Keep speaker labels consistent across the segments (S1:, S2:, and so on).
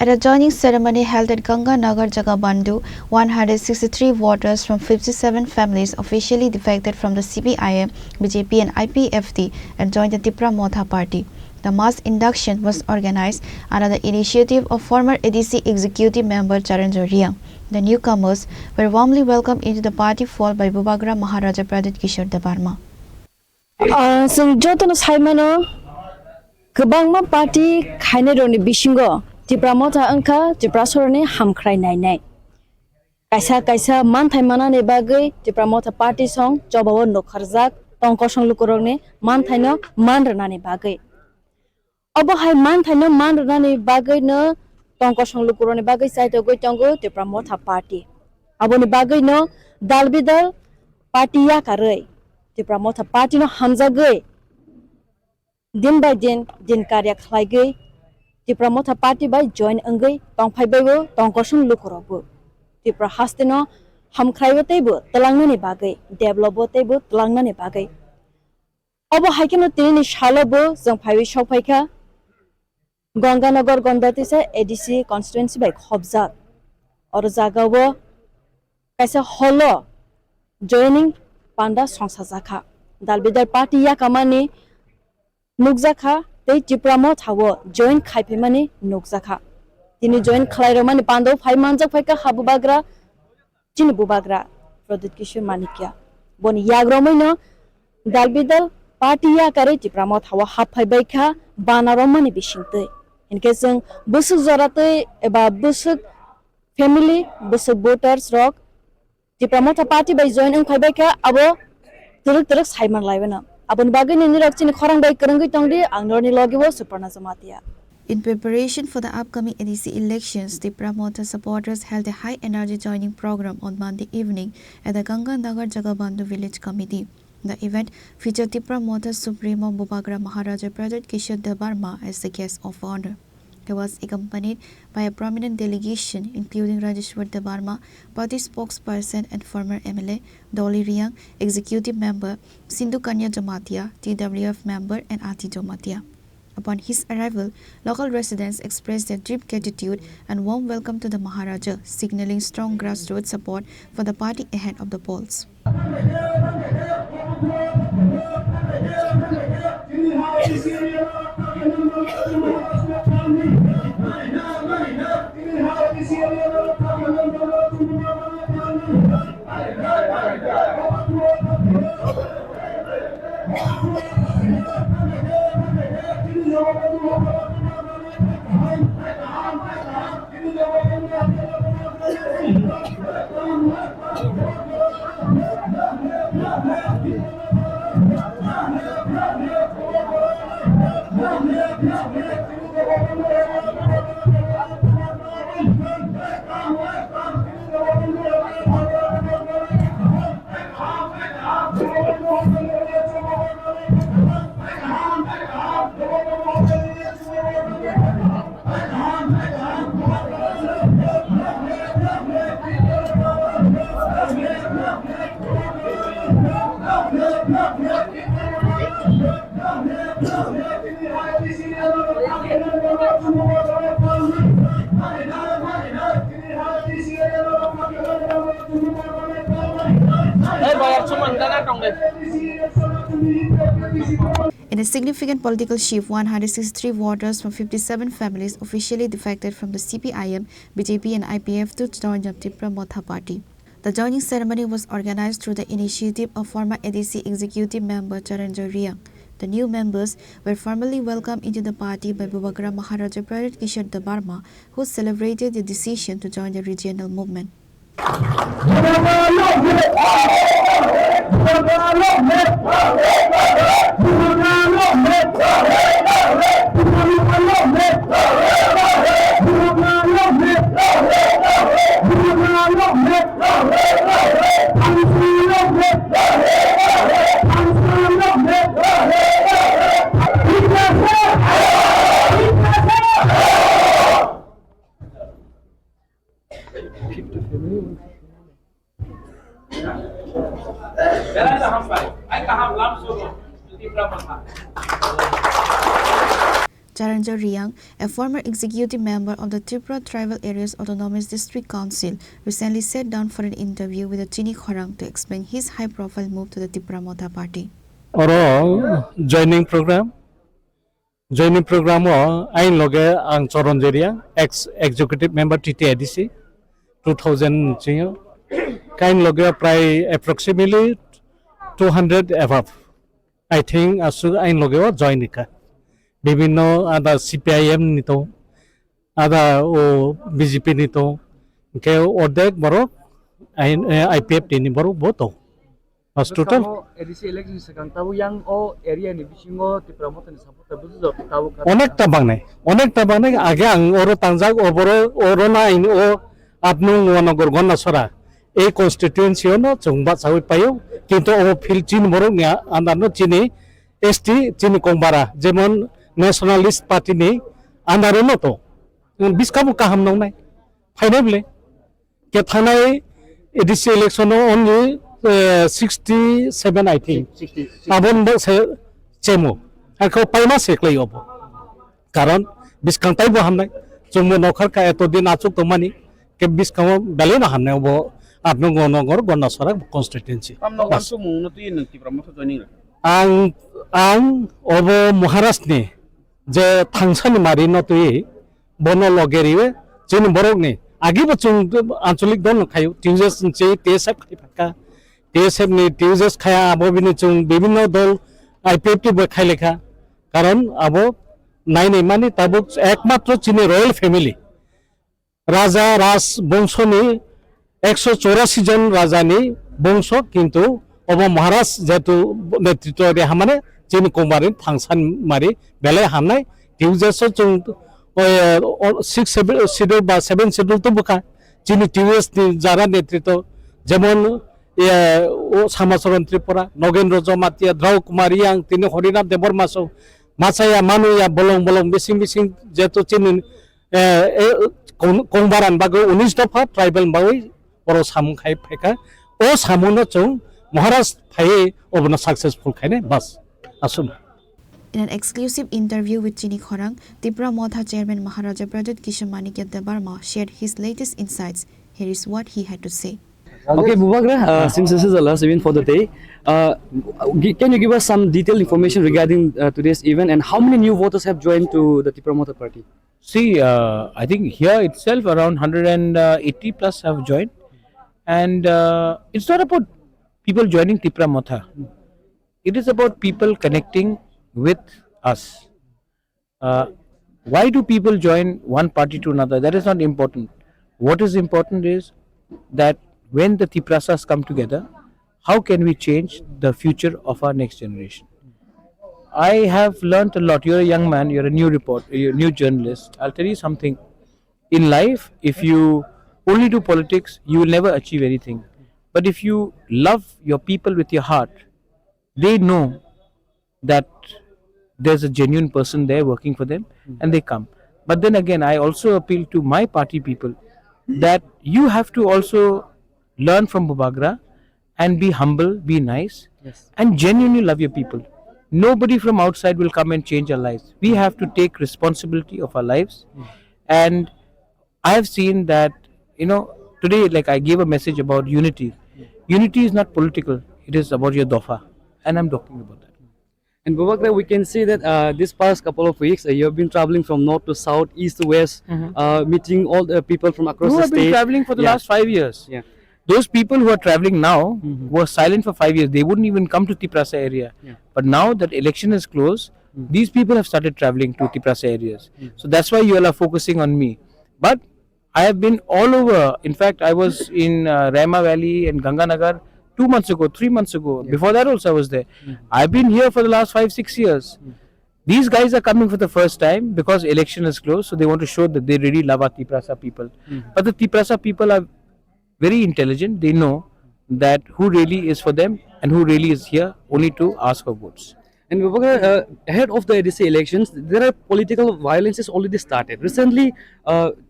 S1: At a joining ceremony held at Ganganagar Jagabandhu, 163 voters from 57 families officially defected from the CPIM, BJP and IPFT and joined the Tipra Motha party. The mass induction was organized under the initiative of former ADC Executive Member Charanjoy Reang. The newcomers were warmly welcomed into the party fold by Bubagra Maharaja Pradyot Kishore Debbarma.
S2: Jotono saimano kebangma party khainaroni bisingo Tipra Motha angka Tipra sorone hamkrai nai. Kaisa manthai manane bagai Tipra Motha party song jobawo nokharjak tongkosong lukurone manthai no manranane bagai. Abo hai manthai no manranane bagai no tongkosong lukurone bagai saito goi tongo Tipra Motha party. Abo ni bagai no dalbidal party ya karai. Tipra Motha party no hamjagai. Din by din karya khlaigai. Tipra Motha party by join anggai tongphaibai tongkosong lukorobo. Tipra hasteno hamkhraibataibo talangnani bagai developotaibo talangnani bagai. Abo haikeno tinini shalobo jong phaiwi sokphaika Ganganagar Jagabandhu ADC constituency by khobjak. Oro jagao kaisa holo joining panda songsajaka. Dalbidar party ya kamani nukjaka tei Tipra Motha wo join khaipimani nukjaka. Tini join khlairomani pando phai manjak phaika Bubagra Chini Bubagra Pradyot Kishore manikya. Boni yagromaino dalbidal party ya kare Tipra Motha wo haphaibaika banaromani bisingtei. Inke jong busuk joratei eba busuk family busuk voters rok Tipra Motha party by join angphaibaika abo turuk saiman laibana. Abon bagai ni rok chini Khorang bai kerengui tongdi angnorni logiwo suparna jamatia.
S1: In preparation for the upcoming ADC elections, Tipra Motha supporters held a high-energy joining program on Monday evening at the Ganganagar Jagabandhu village committee. The event featured Tipra Motha Supremo Bubagra Maharaja Pradyot Kishore Debbarma as the guest of honor. He was accompanied by a prominent delegation including Debbarma, party spokesperson and former MLA, Charanjoy Reang, executive member, Sindhu Kanya Jamatia, TWF member and Ati Jamatia. Upon his arrival, local residents expressed their deep gratitude and warm welcome to the Maharaja, signaling strong grassroots support for the party ahead of the polls. In a significant political shift, 163 voters from 57 families officially defected from the CPIM, BJP and IPFT to join the Tipra Motha party. The joining ceremony was organized through the initiative of former ADC Executive Member Charanjoy Reang. The new members were formally welcomed into the party by Bubagra Maharaja Pradyot Kishore Debbarma, who celebrated the decision to join the regional movement. Charanjoy Reang, a former executive member of the Tripura Tribal Areas Autonomous District Council, recently sat down for an interview with the Chini Khorang to explain his high-profile move to the Tipra Motha party.
S3: Oro joining program ain loge ang Charanjoy Reang, ex-executive member ADC 2000 jingo kain loge pray approximately 200 above. I think asu ain loge join nika bibhinno ada CPIM nito ada o BJP nito ke ordek borok IPFT ni borok boto as total
S4: ADC election sekarang tahu yang area ni bisingo Tipra Motha ni support betul tahu
S3: onekta bangnai age ang oro tangjak oro na in o apnu wanagor gonna sora এই constituency no chungba sawi payo kintu o fil chin borok ni andano chini ST chini kongbara jemon nationalist party ni andaro no to biskabu kaham nong nai finally ke thanai ADC election only 67 I think abon bo se chemo ako paima seklai obo karon biskang tai bo hamnai chungmo nokhar ka eto din achuk to mani ke biskang bale na hamnai obo apno gonogor gonasara constituency
S4: amno gansu mungno tu yin Tipra Motha joining
S3: ang obo Maharaja ni je thangsan mari no tu bono logeriwe chin borok ni agi bo chung ancholik don khayu tujes che tsf khai phaka tsf ni tujes khaya abo bini chung bibhinno dol IPFT bo khai lekha karon abo nai nei mani tabuk ekmatro chini royal family raja ras bongso ni 184 জন রাজানি বংশ কিন্তু of মহারাজ যেহেতু নেতৃত্ব দিয়ে হামানে চিনি company function মারি বেলে হামনাই টিউজেস চুং 6 schedule বা 7 schedule তো বুকা চিনি টিউএস যারা নেতৃত্ব যেমন ও সামাচরণ ত্রিপুরা নগেন্দ্র জমাতিয়া দ্রৌ কুমারী আং তিনি হরিনাথ দেববর্মা সো মাছায়া মানুয়া বলং বলং বিসিং বিসিং যেহেতু চিনি কোম্বারান বাগো 19 দফা tribal বাউই oro samung khai pheka o samuno chung Maharaj phai obna successful khaine bas asum.
S1: In an exclusive interview with Chini Khorang, Tipra Motha Chairman Maharaja Pradyot Kishore Debbarma shared his latest insights. Here is what he had to say.
S5: Okay, Bubagra, since this is the last event for the day, can you give us some detailed information regarding today's event and how many new voters have joined to the Tipra Motha party?
S4: See, I think here itself around 180 plus have joined. And it's not about people joining Tipra Motha. It is about people connecting with us. Why do people join one party to another? That is not important. What is important is that when the Tiprasas come together, how can we change the future of our next generation? I have learnt a lot. You're a young man, you're a new reporter, you're a new journalist. I'll tell you something. In life, if you only do politics, you will never achieve anything. But if you love your people with your heart, they know that there's a genuine person there working for them and they come. But then again, I also appeal to my party people that you have to also learn from Bubagra and be humble, be nice, and genuinely love your people. Nobody from outside will come and change our lives. We have to take responsibility of our lives. And I have seen that, you know, today, like I gave a message about unity. Unity is not political. It is about your dofa. And I'm talking about that.
S5: And Bubagra, we can see that this past couple of weeks, you have been traveling from north to south, east to west, meeting all the people from across
S4: Who
S5: the
S4: have
S5: state.
S4: been traveling for the last 5 years.
S5: Yeah.
S4: Those people who are traveling now were silent for 5 years. They wouldn't even come to Tiprasa area. But now that election is close, these people have started traveling to Tiprasa areas. So that's why you all are focusing on me. But I have been all over. In fact, I was in Rama Valley and Ganganagar 2 months ago, 3 months ago. Before that also I was there. I've been here for the last 5-6 years. These guys are coming for the first time because election is close, so they want to show that they really love our Tiprasa people. But the Tiprasa people are very intelligent. They know that who really is for them and who really is here only to ask for votes.
S5: And Bubagra, ahead of the ADC elections, there are political violences already started. Recently,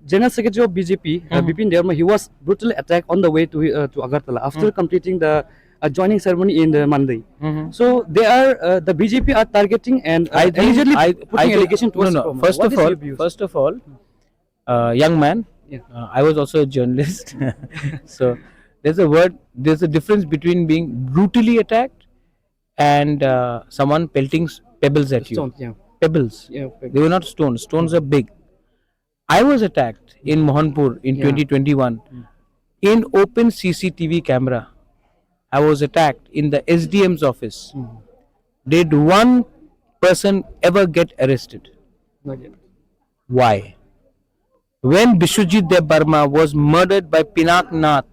S5: General Secretary of BJP, Debbarma, he was brutally attacked on the way to Agartala after completing the a joining ceremony in the Monday. So they are the BJP are targeting and allegedly putting allegation towards Tipra Motha.
S4: First of all, young man, I was also a journalist. So there's a difference between being brutally attacked and someone pelting pebbles at you.
S5: Stones, yeah.
S4: Pebbles.
S5: Yeah,
S4: They were not stones. Stones are big. I was attacked in Mohanpur in 2021 in open CCTV camera. I was attacked in the SDM's office. Did one person ever get arrested?
S5: Not yet.
S4: Why? When Bishwajit Debbarma was murdered by Pinak Nath,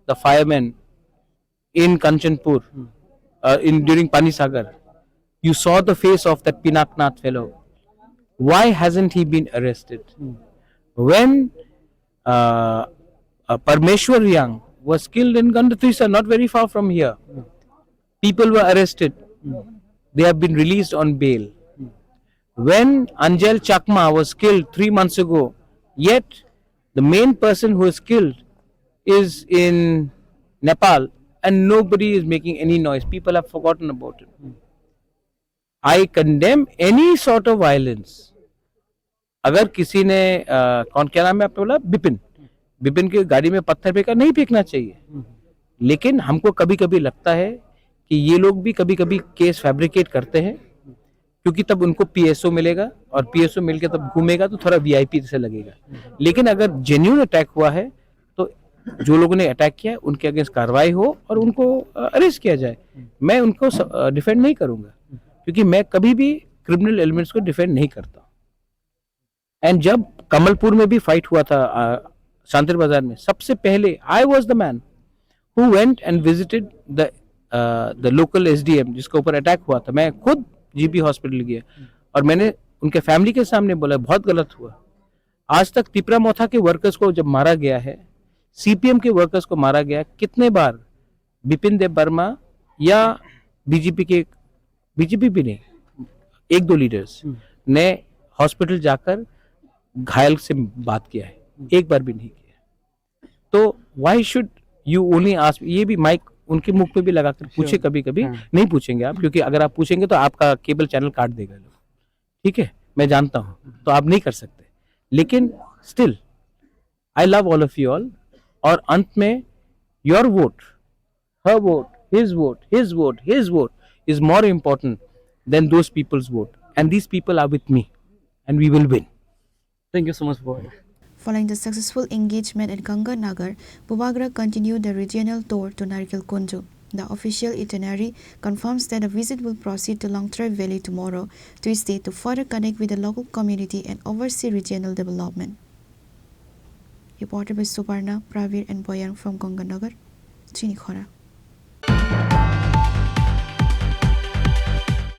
S4: the fireman in Kanchanpur, during Panisagar, you saw the face of that Pinak Nath fellow. Why hasn't he been arrested? When Parmeshwar Reang was killed in Gandatrisa, not very far from here, people were arrested. They have been released on bail. When Anjal Chakma was killed 3 months ago, yet the main person who is killed is in Nepal and nobody is making any noise. People have forgotten about it. I condemn any sort of violence. अगर किसी ने कौन क्या नाम है आपने बोला बिपिन की गाड़ी में पत्थर फेंका, नहीं फेंकना चाहिए, लेकिन हमको कभी कभी लगता है कि ये लोग भी कभी कभी केस फैब्रिकेट करते हैं क्योंकि तब उनको पीएसओ मिलेगा और पीएसओ मिलके तब घूमेगा तो थोड़ा वीआईपी से लगेगा. लेकिन अगर जेन्युइन अटैक हुआ है तो जो लोगों ने अटैक किया है उनके अगेंस्ट कार्रवाई हो और उनको अरेस्ट किया जाए. मैं उनको डिफेंड नहीं करूंगा क्योंकि मैं कभी भी क्रिमिनल एलिमेंट्स को डिफेंड नहीं करता. एंड जब कमलपुर में भी फाइट हुआ था शांतिर बाजार में, सबसे पहले I was the man who went and visited the local SDM जिसके ऊपर अटैक हुआ था. मैं खुद जीपी हॉस्पिटल गया और मैंने उनके फैमिली के सामने बोला बहुत गलत हुआ. आज तक तिपरा मोथा के वर्कर्स को जब मारा गया है, सीपीएम के वर्कर्स को मारा गया, कितने बार बिपिन देव वर्मा या बीजेपी भी नहीं, 1-2 लीडर्स ने हॉस्पिटल जाकर घायल से बात किया है, एक बार भी नहीं किया. तो why should you only ask. ये भी माइक उनके मुख पे भी लगाकर पूछे. कभी कभी नहीं पूछेंगे आप, क्योंकि अगर आप पूछेंगे तो आपका केबल चैनल काट देगा लोग. ठीक है, मैं जानता हूं, तो आप नहीं कर सकते, लेकिन still I love all of you all. और अंत में योर वोट, हर vote, his vote, his vote, his vote is more important than those people's vote. And these people are with me and we will win.
S5: Thank you so much for
S1: Following the successful engagement at Ganganagar, Bubagra continued the regional tour to Narikal-Kunju. The official itinerary confirms that the visit will proceed to Longtrai Valley tomorrow, Tuesday, to further connect with the local community and oversee regional development. Reported by Suparna, Pravir and Boyan from Ganganagar, Chini, Khorang.